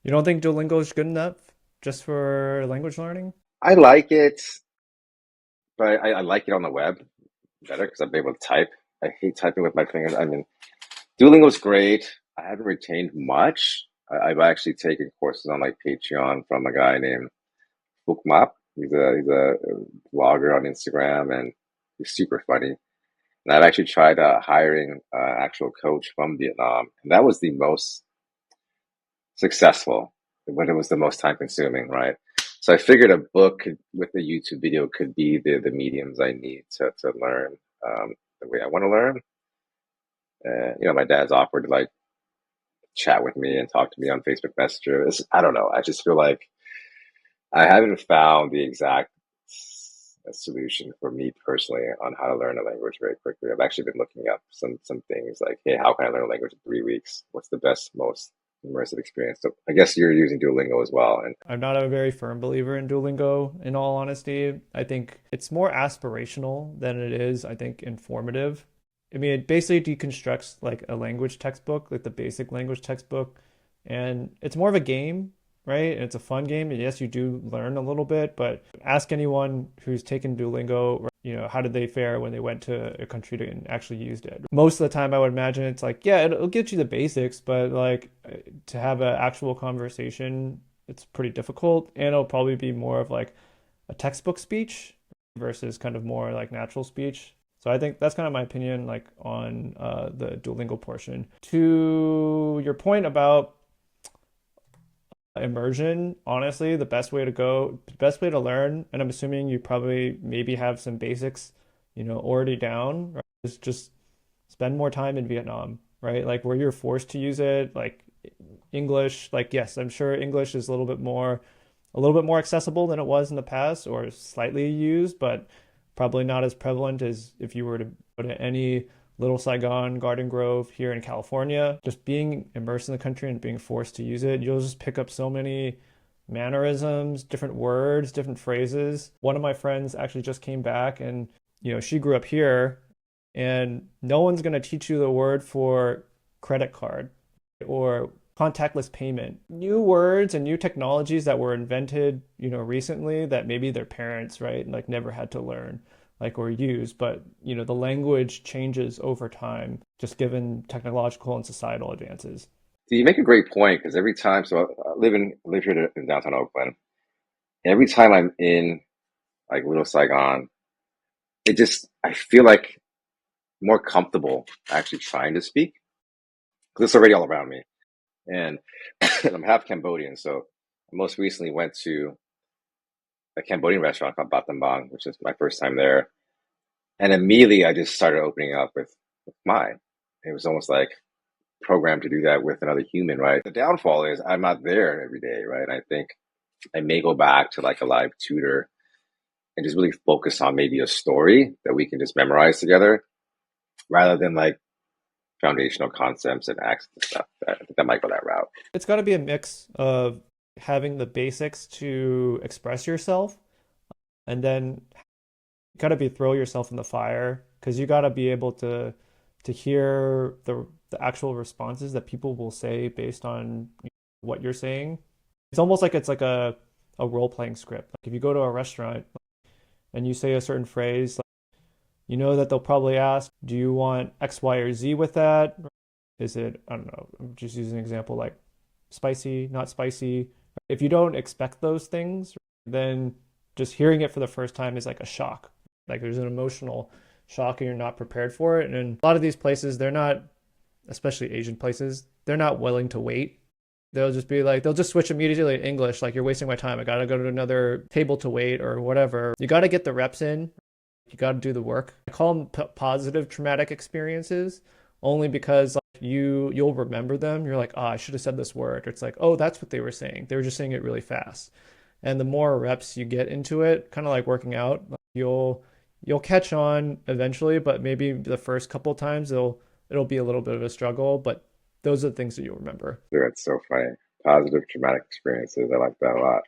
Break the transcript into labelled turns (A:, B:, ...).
A: You don't think Duolingo is good enough just for language learning?
B: I like it, but I like it on the web better because I'm able to type. I hate typing with my fingers. I mean, Duolingo's great. I haven't retained much. I've actually taken courses on like Patreon from a guy named Bookmap. He's a vlogger on Instagram and he's super funny. And I've actually tried hiring an actual coach from Vietnam, and that was the most successful when it was the most time consuming, right? So I figured a book with a YouTube video could be the mediums I need to learn the way I want to learn. My dad's offered to like chat with me and talk to me on Facebook Messenger. I don't know. I just feel like I haven't found the exact solution for me personally on how to learn a language very quickly. I've actually been looking up some things like, hey, how can I learn a language in 3 weeks? What's the best, most immersive experience? So I guess you're using Duolingo as well. And
A: I'm not a very firm believer in Duolingo, in all honesty. I think it's more aspirational than it is, I think, informative. I mean, it basically deconstructs like a language textbook, like the basic language textbook, and it's more of a game, right? And it's a fun game. And yes, you do learn a little bit, but ask anyone who's taken Duolingo, how did they fare when they went to a country and actually used it? Most of the time, I would imagine it's like, yeah, it'll get you the basics, but like to have an actual conversation, it's pretty difficult, and it'll probably be more of like a textbook speech versus kind of more like natural speech. So I think that's kind of my opinion, like on the Duolingo portion. To your point about immersion, honestly, the best way to learn, and I'm assuming you probably maybe have some basics, already down, right? Is just spend more time in Vietnam, right? Like where you're forced to use it, like English, like yes, I'm sure English is a little bit more accessible than it was in the past or slightly used, but probably not as prevalent as if you were to go to any Little Saigon, Garden Grove here in California. Just being immersed in the country and being forced to use it, you'll just pick up so many mannerisms, different words, different phrases. One of my friends actually just came back and, she grew up here and no one's going to teach you the word for credit card or contactless payment. New words and new technologies that were invented, recently that maybe their parents, right, like never had to learn like or use, but the language changes over time just given technological and societal advances.
B: so you make a great point because every time, so I live here in downtown Oakland. Every time I'm in like Little Saigon, I feel like more comfortable actually trying to speak because it's already all around me. And I'm half Cambodian, so I most recently went to a Cambodian restaurant called Battambang, which is my first time there. And immediately I just started opening up with mine. It was almost like programmed to do that with another human, right? The downfall is I'm not there every day, right? I think I may go back to like a live tutor and just really focus on maybe a story that we can just memorize together rather than like foundational concepts and acts and stuff. I think that might go that route.
A: It's got to be a mix of having the basics to express yourself and then you got to be throw yourself in the fire because you got to be able to hear the actual responses that people will say based on what you're saying. It's almost like it's like a role playing script. Like if you go to a restaurant and you say a certain phrase, like, that they'll probably ask, do you want X, Y, or Z with that? Is it, I don't know, I'm just using an example like spicy, not spicy. If you don't expect those things, then just hearing it for the first time is like a shock. Like there's an emotional shock and you're not prepared for it. And a lot of these places, they're not, especially Asian places, they're not willing to wait. They'll just be like, they'll just switch immediately to English. Like, you're wasting my time. I got to go to another table to wait or whatever. You got to get the reps in. You got to do the work. I call them positive traumatic experiences only because like, you'll remember them. You're like, oh, I should have said this word. Or it's like, oh, that's what they were saying. They were just saying it really fast. And the more reps you get into it, kind of like working out, like you'll catch on eventually, but maybe the first couple of times it'll be a little bit of a struggle, but those are the things that you'll remember.
B: Dude, it's so funny. Positive traumatic experiences. I like that a lot.